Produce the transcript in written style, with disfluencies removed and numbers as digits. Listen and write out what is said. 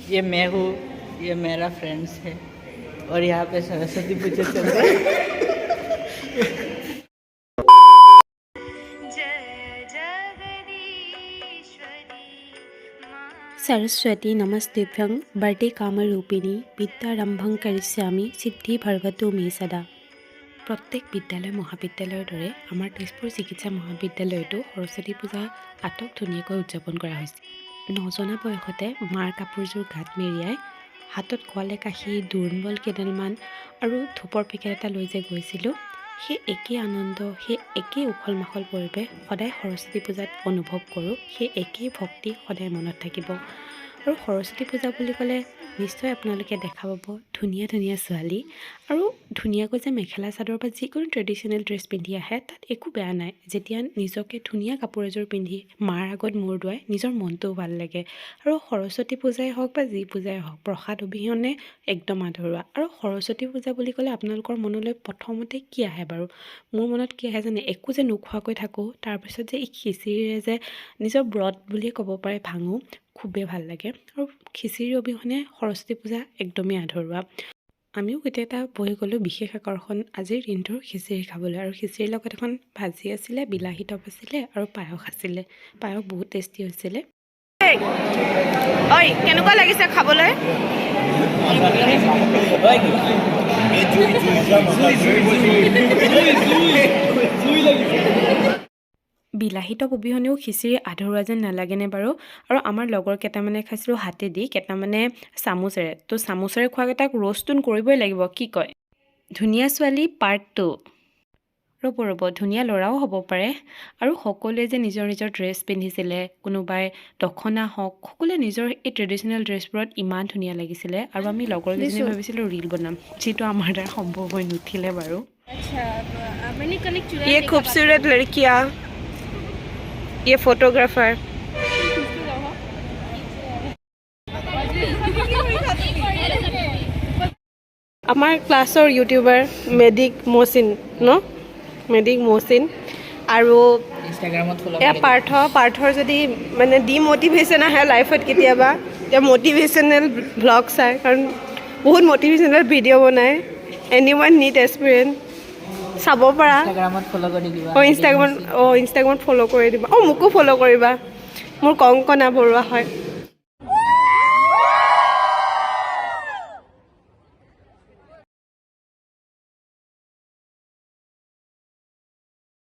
ये मैं हूँ, ये मेरा फ्रेंड्स है और यहाँ पे सरस्वती पूजा चल रहा है। सरस्वती नमस्तेभ्यं वरदे कामरूपिणी विद्यारम्भं करिष्यामि सिद्धि भर्गतु मे सदा। प्रत्येक विद्यालय महाविद्यालयৰ দৰে আমাৰ তেজপুৰ চিকিৎসা মহাবিদ্যালয়তো সৰস্বতী পূজা আটক ধুনীয়াকৈ উদযাপন কৰা হৈছে। নজনা বয়সতে মাৰ কাপোৰযোৰ গাত মেৰিয়াই হাতত কলে কাশী দোৰ্বল কেইডালমান আৰু ধূপৰ পেকেট এটা লৈ যে গৈছিলোঁ, সেই একেই আনন্দ, সেই একেই উখল মাখল পৰিৱেশ সদায় সৰস্বতী পূজাত অনুভৱ কৰোঁ। সেই একেই ভক্তি সদায় মনত থাকিব। আৰু সৰস্বতী পূজা বুলি ক'লে নিশ্চয় আপোনালোকে দেখা পাব ধুনীয়া ধুনীয়া ছোৱালী আৰু ধুনীয়াকৈ যে মেখেলা চাদৰ বা যিকোনো ট্ৰেডিশ্যনেল ড্ৰেছ পিন্ধি আহে, তাত একো বেয়া নাই। যেতিয়া নিজকে ধুনীয়া কাপোৰ এযোৰ পিন্ধি মাৰ আগত মূৰ দোৱাই নিজৰ মনটোও ভাল লাগে। আৰু সৰস্বতী পূজাই হওক বা যি পূজাই হওক, প্ৰসাদ অবিহনে একদম আধৰুৱা। আৰু সৰস্বতী পূজা বুলি ক'লে আপোনালোকৰ মনলৈ প্ৰথমতে কি আহে বাৰু? মোৰ মনত কি আহে জানে? একো যে নোখোৱাকৈ থাকোঁ, তাৰপিছত যে এই খিচিৰিৰে যে নিজৰ ব্ৰত বুলিয়ে ক'ব পাৰে ভাঙোঁ, খুবেই ভাল লাগে। আৰু খিচিৰি অবিহনে সৰস্বতী পূজা একদমেই আধৰুৱা। আমিও কেতিয়াবা বহি গ'লোঁ বিশেষ আকৰ্ষণ আজিৰ দিনটোৰ খিচিৰি খাবলৈ। আৰু খিচিৰিৰ লগত এখন ভাজি আছিলে, বিলাহী টপ আছিলে আৰু পায়স আছিলে। পায়স বহুত টেষ্টি হৈছিলে। ঐ কেনেকুৱা লাগিছে খাবলৈ? বিলাহী টপ অবিহনেও খিচিৰি আধৰুৱা যেন নালাগেনে বাৰু? আৰু আমাৰ লগৰ কেইটামানে খাইছিলোঁ হাতেদি, কেইটামানে চামুচেৰে। তো চামুচেৰে খোৱাকেইটাক ৰ'ষ্টটোন কৰিবই লাগিব, কি কয়? ধুনীয়া ছোৱালী পাৰ্ট 2। ৰ'ব ধুনীয়া ল'ৰাও হ'ব পাৰে। আৰু সকলোৱে যে নিজৰ নিজৰ ড্ৰেছ পিন্ধিছিলে, কোনোবাই দখনা হওক, সকলোৱে নিজৰ এই ট্ৰেডিশ্যনেল ড্ৰেছবোৰত ইমান ধুনীয়া লাগিছিলে। আৰু আমি লগৰকেইজনীয়ে ভাবিছিলোঁ ৰিল বনাম, যিটো আমাৰ দ্বাৰা সম্ভৱ হৈ নুঠিলে বাৰু। ये खूबसूरत लड़कियाँ, ये फोटोग्राफर। আমাৰ ক্লাছৰ YouTuber medic Mohsin medic Mohsin আৰু ইনষ্টাগ্ৰামত ফ'ল' এয়া পাৰ্থৰ যদি মানে ডিম'টিভেশ্যন আহে লাইফত কেতিয়াবা, এতিয়া মটিভেশ্যনেল ভ্লগ চায়, কাৰণ বহুত মটিভেশ্যনেল ভিডিঅ' বনায়। এনিৱান নিড এক্সপিৰিয়েঞ্চ চাব পাৰা। ইনষ্টাগ্ৰামত ফ'ল' কৰি দিবা। ইনষ্টাগ্ৰামত ফ'ল' কৰি দিবা। মোকো ফ'ল' কৰিবা। মোৰ কংকনা বৰুৱা হয়।